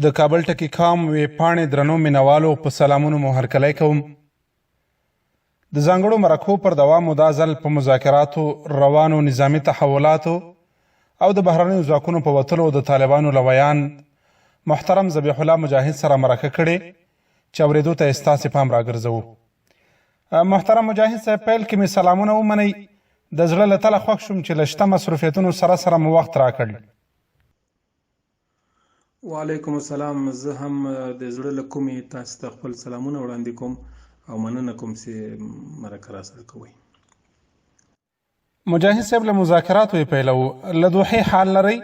د کابل ټکی کام وې پاڼې درنو مینوالو په سلامونو مو هرکلی کوم. د ځانګړو مرکو پر دوام مو دا ځل په مذاکراتو، روانو نظامي تحولاتو او د بهرنیو ځواکونو په وتلو د طالبانو له ویان محترم ذبیح الله مجاهد سره مرکه کړې چې اورېدو ته یې ستاسې پام راګرځوو. محترم مجاهد صاحب، پیل کې مې سلامونه ومنئ. د زړه له تله خوښ شوم چې له شته مصروفیتونو سره مو وخت راکړ. وعلیکم السلام. زه هم د زړه له کومې تاسو ته خپل سلامونه وړاندې کوم او مننه کوم چې مرکه راسره کوئ. مجاهد صاحب، له مذاکراتو یې پیلوو. له دوحې حال لرئ؟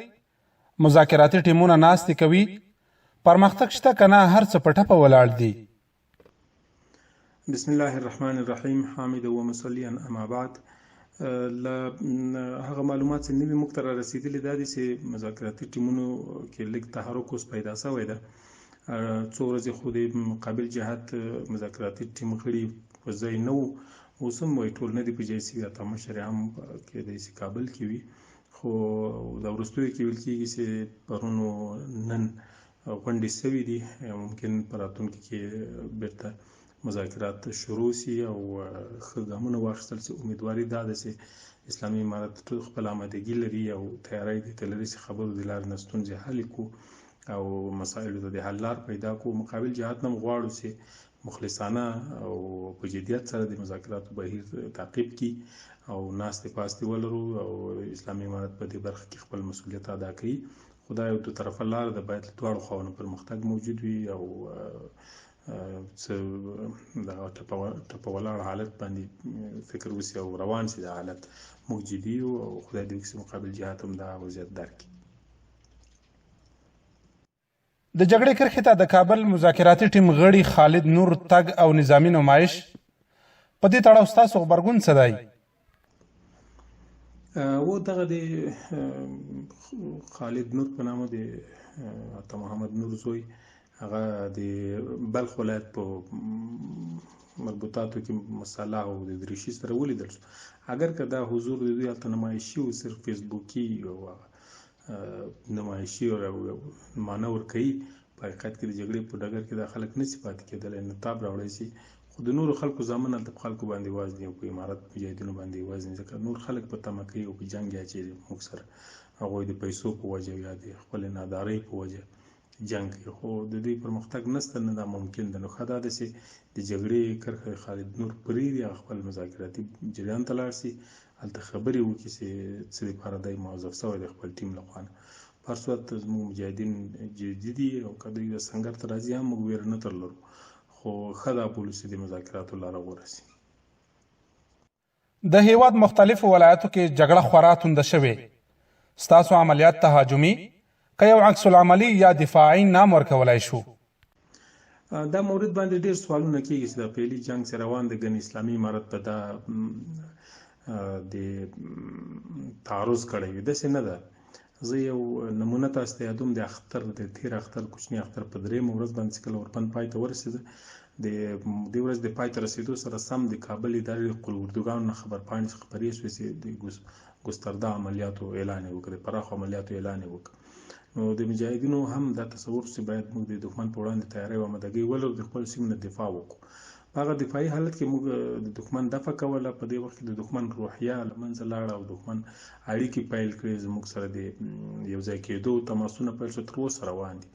مذاکراتي ټیمونه ناستې کوي؟ پرمختګ شته که نه هر څه په ټپه ولاړ دي؟ بسم الله الرحمن الرحیم. حامد و مصلیاً اما بعد. له هغه معلومات چې نوي موږ ته را رسېدلي دا دي چې مذاکراتي ټیمونو کې لږ تحرک اوس پیدا شوی ده. څو ورځې خو د مقابل جهت مذاکراتي ټیم غړي په ځای نه وو، اوس هم وایي ټول نه دي په ځای شوي. حتی مشر هم کېدای شي کابل کې وي، خو دا وروستیو کې ویل کېږي چې پرون نن غونډې شوي دي. ممکن په راتلونکي کې بیرته مذاکرات شروع شي او ښه ګامونه واخیستل شي. امیدواري دا ده چې اسلامي امارت خپل آمادګي لري او تیاری دې ته لري چې خبرو د لارې نه ستونزې حل کړو او مسایلو ته د حل لار پیدا کړو. مقابل جهت نه غواړو چې مخلصانه او په جدیت سره د مذاکراتو بهیر تعقیب کړي او ناستې پاستې ولرو او اسلامي امارت په دې برخه کې خپل مسؤلیت ادا کوي. خو دا یو دو طرفه لار ده، باید له دواړو خواوو پرمختګ موجود وي او څه دغه ټپه ولاړ حالت باندې فکر وشي او روان شي دا حالت. موږ جدي یو او خدای دې وکړي چې مقابل جهت هم دا وضعیت درک کړي. د جګړې کرښې ته د کابل مذاکراتي ټیم غړي خالد نور تګ او نظامي نمایش، په دې تړاو ستاسو غبرګون څه دی؟ و دغه د خالد نور په نامه د عطا محمد نور زوی، هغه د بلخ ولایت په مربوطاتو کې مساله او د دریشي سره ولیدل شو. اگر که دا حضور د دوی هلته نمایشي و، صرف فیسبوکي او نمایشي او معنی ورکوي، په حقیقت کې د جګړې په ډګر کې دا خلک نشي پاتې کېدلی، انعطاف راوړی شي. خو د نورو خلکو زامن هلته په خلکو باندې وزني او په امارت مجاهدینو باندې وزني، ځکه نور خلک په تمه کوي او په جنګ یا چې موږ سره هغوی د پیسو په وجه یا د خپل نادارۍ په وجه جنګ کوي. خو د دوی پرمختګ نشته، نه دا ممکن ده. نو ښه دا ده چې د جګړې کرښه خالد نور پرېږدي، هغه خپل مذاکراتي جریان ته لاړ شي، هلته خبرې وکړي چې څه دپاره دی موظف شوی دی خپل ټیم له خوا نه. په هر صورت زموږ مجاهدین جدي دي او که دوی د سنګر ته راځي هم موږ ویره نه ترلرو، خو ښه دا بولو چې د مذاکراتو لاره غوره شي. د هیواد مختلفو ولایتو کې جګړه خورا تونده شوې. ستاسو عملیات تهاجمي که یو عکس العملي یا دفاعي نام ورکولی شو؟ دا مورد باندې ډېر سوالونه کېږي چې دا پیلي جنګ چې روان دی، ګنې اسلامي امارت په دا د تعرض کړی وي. داسې نه ده. زه یو نمونه تاسو ته یادوم د اختر، د تېر اختر کوچني اختر په درېیمه ورځ باندې چې کله اوربند پای ته ورسېده، د دې ورځ د پای ته رسېدو سره سم د کابل ادارې د قلوردوګانو نه خبرپاڼې خپرې شوې چې د ګسترده عملیاتو اعلان یې وکړ، د پراخو عملیاتو اعلان یې وکړ. نو د مجاهدینو هم دا تصور چې باید موږ د دښمن په وړاندې تیاری او آمادګۍ ولرو، د خپل سیمې نه دفاع وکړو. په هغه دفاعي حالت کې موږ د دښمن دفع کوله. په دې وخت کې د دښمن روحیه له منځه لاړه او دښمن اړیکې پیل کړې. زموږ سره د یو ځای کېدو تماسونه پیل شو، تر اوسه روان دي.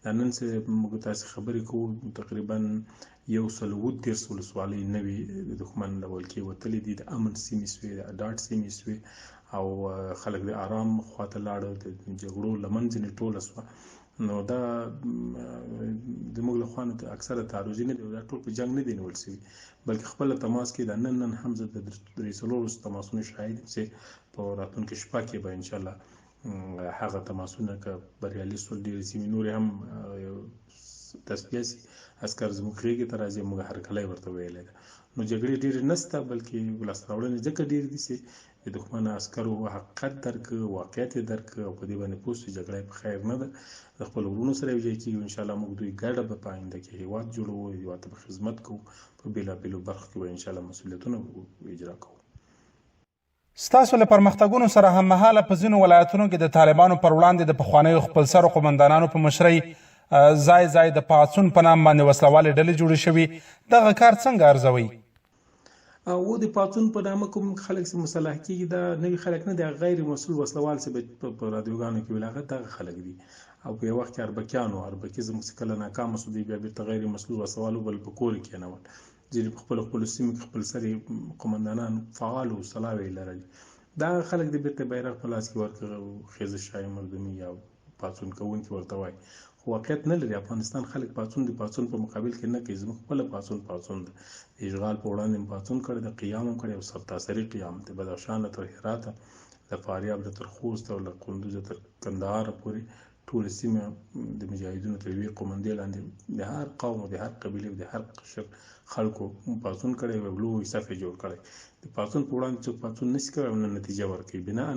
دا نن چې موږ تاسې خبرې کوو تقریبا 130 ولسوالۍ نوي د دښمن له ولکې وتلي دي. د امن سیمې شوې، د ډاډ سیمې شوې او خلک د آرام خواته لاړه، د جګړو له منځه نه ټوله شوه. نو دا زموږ له خوا نه اکثره تعرضي نه دی، دا ټول په جنګ نه دی نیول شوي، بلکې خپله تماس کې دا نن هم زه د 3 تماسونو شاهد یم چې په راتلونکې شپه کې به انشاءالله هغه تماسونه که بریالي شول، ډېرې سیمې نورې هم تصفیه شي، عسکر زموږ غېږې ته راځي. موږ هرکلی ورته ویلی ده. نو جګړې ډېرې نشته، بلکې لاسته راوړنې ځکه ډېرې دي چې د دښمن عسکرو حقیقت درک، واقعیت یې درک او په دې باندې پوه شو جګړه یې په خیر نه ده. د خپلو ورونو سره یو ځای کېږو، انشاءالله موږ دوی ګډه به په آینده کې هېواد جوړوو، هېواد ته به خدمت کوو، په بېلابېلو برخو کې به انشاءالله مسؤلیتونه اجرا کوو. ستاسو له پرمختګونو سره هممهاله په ځینو ولایتونو کې د طالبانو پر وړاندې د پخوانیو خپلسرو قومندانانو په مشرۍ ځای ځای د پاڅون په نام باندې وسلوالې ډلې جوړې شوي. دغه کار څنګه ارزوئ؟ او د پاڅون په نامه کوم خلک چې مسلح کېږي دا نوي خلک نه دي، غیر مسؤل وسلوال چې په رادیوګانو کې ویل هغه دغه خلک دي. او په یو وخت کې اربکي زموږ چې کله ناکامه شو دوی بیا بېرته غیر مسؤل وسلوالو بل په کور کې کېنول. ځینې په خپلو سیمو کې خپل سرې قمندانان فعال وسلاوې یې لرلې. دا خلک د بېرته بیرغ په لاس کې ورکړه خیزه شاه مردمي یا پاڅون کوونکي ورته وایي. خو واقعیت نه لري. افغانستان خلک پاڅون د پاڅون په مقابل کې نه کوي. زموږ خپله پاڅون ده. د اشغال په وړاندې هم پاڅون کړی ده، قیام هم کړی او سرتاسري قیام د بدخشان نه تر هراته، د فاریاب نه تر خوست او له کندوز تر کندهار پورې ټولې سیمې د مجاهدینو تر یوې قومندې لاندې د هر قوم او د هر قبیلې او د هر قشر خلکو پاڅون کړی او لوی صف یې جوړ کړی. د پاڅون په وړاندې څوک پاڅون نشي کولی او نه نتیجه ورکوي. بناً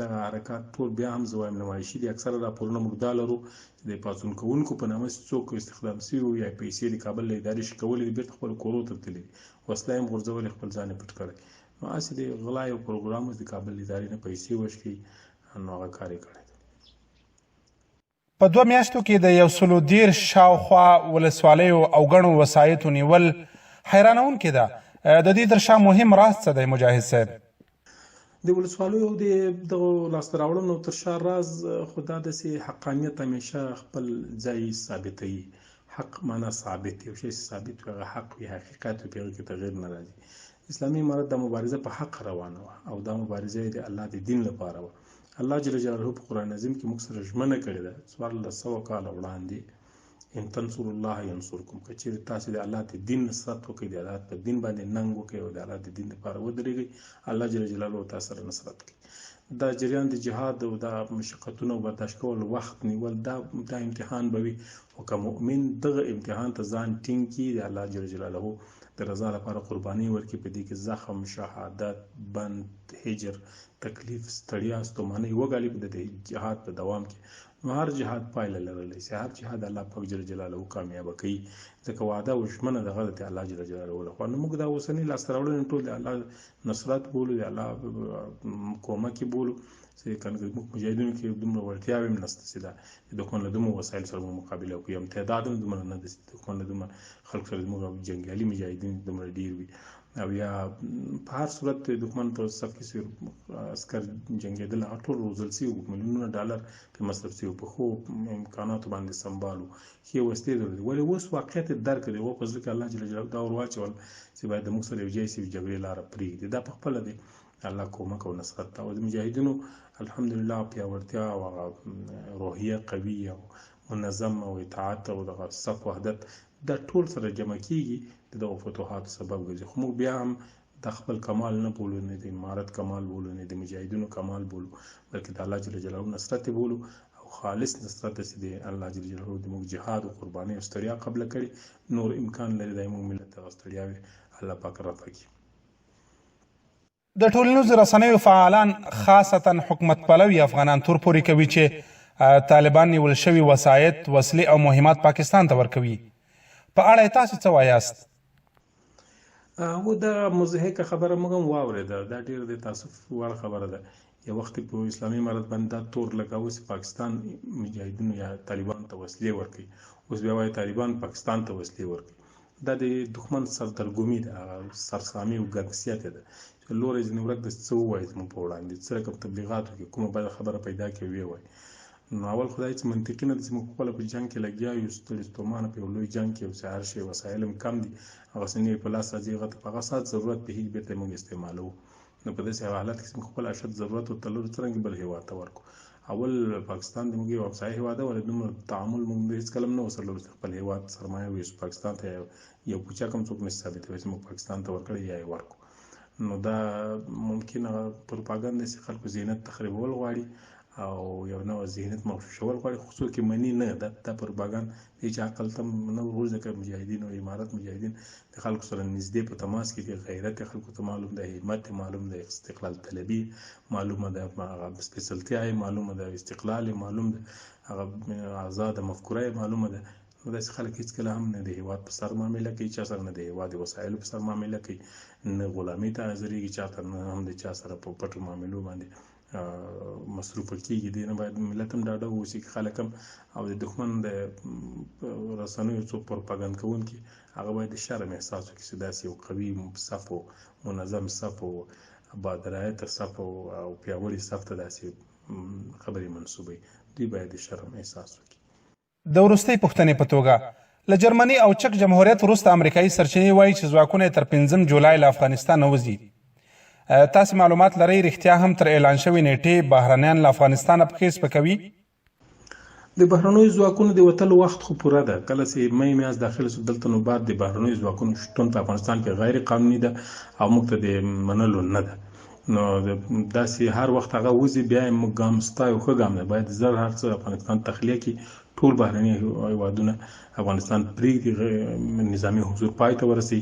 دغه حرکات ټول بیا هم زه وایم نمایشي دي. اکثره راپورونه موږ دا لرو چې د پاڅون کوونکو په نامه څوک استخدام شوي وو یا پیسې د کابل له ادارې شکولې دي، بېرته خپلو کورو ته تللي دي، وسله یې هم غورځولې، خپل ځان یې پټ کړی. نو هسې د غلا یو پروګرام د کابل له ادارې نه پیسې وشکي، نو هغه کار یې کړی. په 2 میاشتو کې د 130 شاوخوا ولسوالیو او ګڼو وسایطو نیول حیرانونکې ده. د دې تر شا مهم راز څه دی مجاهد صاحب؟ د ولسوالیو او د دغو لاسته راوړنو تر شا راز خو دا داسې حقانیت همیشه خپل ځای ثابتوي. حق معنا ثابت، یو شی ثابت وي هغه حق وي، حقیقت وي، په هغې کې تغیر نه راځي. اسلامي امارت دا مبارزه په حق روانه وه او دا مبارزه د الله د دین لپاره وه. الله جل جلاله په قرآن عظیم کې موږ سره ژمنه کړې ده 1400 کاله وړاندې، ان تنصروا الله ینصرکم، که چیرې تاسې د الله د دین نصرت وکړئ، د الله په دین باندې ننګ وکړئ او د الله د دین لپاره ودرېږئ، الله جل جلاله تاسو سره نصرت کوي. دا جریان د جهاد او د مشقتونو برداشت کول، وخت نیول، دا امتحان به وي. خو که مؤمن دغه امتحان ته ځان ټینګ کړي، د الله جل جلاله د رضا لپاره قرباني ورکړي، په دې کې زخم، شهادت، بند، هجر، تکلیف، ستړیا، ستومانۍ وګالي د جهاد په دوام کې، نو هر جهاد پایله لرلی شي. هر جهاد الله پاک جل جلاله کامیابه کوي، ځکه وعده او ژمنه دغه د الله جل جلاله لخوا. نو موږ دا اوسني لاسته راوړنې ټول د الله نصرت بولو، د الله کومک بولو، چې کنه موږ مجاهدینو کې دومره وړتیاوې هم نشته چې دا د دښمن له دومره وسایل سره موږ مقابله وکړو، هم تعداد هم دومره نه ده چې دښمن له دومره خلکو سره زموږ جنګیالي مجاهدین دومره ډېر وي. او یا په هر صورت د دښمن په صف کې عسکر جنګېدل، هغه ټول روزل شوي وو، میلیونونه ډالر پرې مصرف شوي وو، په ښو امکاناتو باندې سمبال وو، ښې وسلې درلودې. ولې اوس واقعیت یې درک کړی، هغو په زړه کې الله جل جلاله دا ور واچول چې باید د موږ سره یو ځای شي، جګړې لاره پرېږدي. دا په خپله دی الله کومک او نصرت ته. او د مجاهدینو الحمدلله پیاوړتیا او هغه روحیه قوي او منظم او اطاعت او دغه صف وحدت، دا ټول سره جمع کېږي د دغو فتوحاتو سبب ګرځي. خو موږ بیا هم د خپل کمال نه بولو، نه د امارت کمال بولو، نه د مجاهدینو کمال بولو، بلکې د الله جل جلاله نصرت بولو او خالص نصرت چې د الله جل جلاله د موږ جهاد او قربانۍ او ستړیا قبله کړي، نور امکان لري د موږ ملت دغه ستړیاوې الله پاک رفع کړي. د ټولنیزو رسنیو فعالان خاصتا حکومت پلوي افغانان تور پورې کوي چې طالبان نیول شوي وسایط، وسلې او مهمات پاکستان ته ورکوي. په اړه یې تاسو څه وایاست؟ هو دا مضحکه خبره موږ هم واورېده، دا ډېر د تاسف وړ خبره ده. یو وخت په اسلامي امارت باندې دا تور لګاوه چې پاکستان مجاهدینو یا طالبان ته وسلې ورکوي، اوس بیا وایي طالبان پاکستان ته وسلې ورکوي. دا د دښمن سردرګمي ده، سرسامي او ګنګسیت ده چې لوری ځینې ورک د څه ووایي زموږ په وړاندې، څه رقم تبلیغاتو کې کومه بده خبره پیدا کړي ویې وایي. نو اول خدای چې منطقي نه ده چې موږ خپله په جنګ کې لګیا یو، ستړي ستومانه په یو لوی جنګ کې یو، چې هر شی وسایل هم کم دي، هغسې نوي په لاس راځي، هغه ته په هغه ساعت ضرورت پېښېږي، بېرته یې موږ استعمالوو. نو په داسې حالت کې چې موږ خپل اشد ضرورت ورته لرو، څرنګه بل هېواد ته ورکړو. اول پاکستان د موږ یو همسایه هېواد ده، ولې دومره تعامل موږ هېڅکله هم نه ورسره لرو چې خپل هېواد سرمایه وویسو پاکستان ته، یو کوچک هم څوک نشي ثابتولی چې موږ پاکستان ته ورکړی یا یې ورکړو. نو دا ممکن هغه پروپاګنډ چې خلکو ذهنیت تخریبول غواړي او یو نوع ذهنیت مغشوشول غواړي، خو څوک یې مني نه. دا پروپاګنډ هېڅ عقل ته نه ورغورځي، ځکه مجاهدین او امارت مجاهدین د خلکو سره نږدې په تماس کې دي، غیرت یې خلکو ته معلوم ده، همت یې معلوم ده، استقلال طلبي معلومه ده، هغه سپېڅلتیا یې معلومه ده، استقلال یې معلوم ده، هغه آزاده مفکوره یې معلومه ده. نو داسې خلک هېڅکله هم نه د هېواد په سر معامله کوي، چا سره نه د هېواد د وسایلو په سر معامله کوي، نه غلامۍ ته حاضرېږي چا ته، نه هم د چا سره په پټو معاملو باندې مصروفه کیږي. دې نه باید ملت هم ډاډه واوسي، خلک هم او د دښمن د رسنیو څو پروپاګند کوونکي هغه باید د شرم احساس وکړي چې داسې یو قوي صف او منظم صف او بادرایته صف او پیاوړي صف ته داسې خبرې منسوبوي. دوی باید د شرم احساس وکړي. د وروستۍ پوښتنې په توګه له جرمني او چک جمهوریت وروسته امریکایي سرچینې وایي چې ځواکونه تر 5 جولای له افغانستان وځي. تاسې معلومات لرئ رښتیا هم تر اعلان شوې نیټې بهرنیان له افغانستانه پښې سپکوي؟ د بهرنیو ځواکونو د وتلو وخت خو پوره ده. کله چې مې میاشت داخل شو دلته نو بعد د بهرنیو ځواکونو شتون په افغانستان کې غیر قانوني ده او موږ ته د منلو نه ده. نو داسې هر وخت هغه وځي بیا موږ ګام ستایو، ښه ګام دی. باید زر هر څه افغانستان تخلیه کړي، ټول بهرني هیوادونه افغانستان پرېږدي، نظامي حضور پای ته ورسي.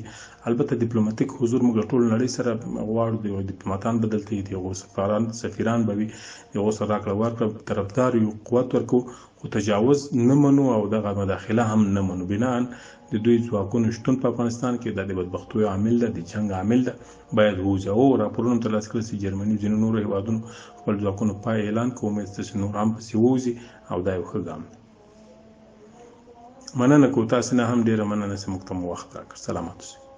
البته ډیپلوماټیک حضور موږ ټول نړۍ سره غواړو، د ډیپلوماتان بدل کړي، د هغو سفیران به وي، د هغو سره راکړه ورکړه طرفدار یو، قوت ورکو، خو تجاوز نه منو او دغه مداخله هم نه منو. بناً د دوی ځواکونو شتون په افغانستان کې د بدبختیو عامل ده، د جنګ عامل ده، باید ووځي. او راپورونه ترلاسه کړل چې جرمني ځینو نورو هیوادونو خپل ځواکونو پای اعلان کوي، امید شته چې نور هم پسې ووځي او دا یو ښه ګام دی. مننه کوو، تاسې نه هم ډېره مننه چې موږ ته مو وخت راکړ. سلامات اوسئ.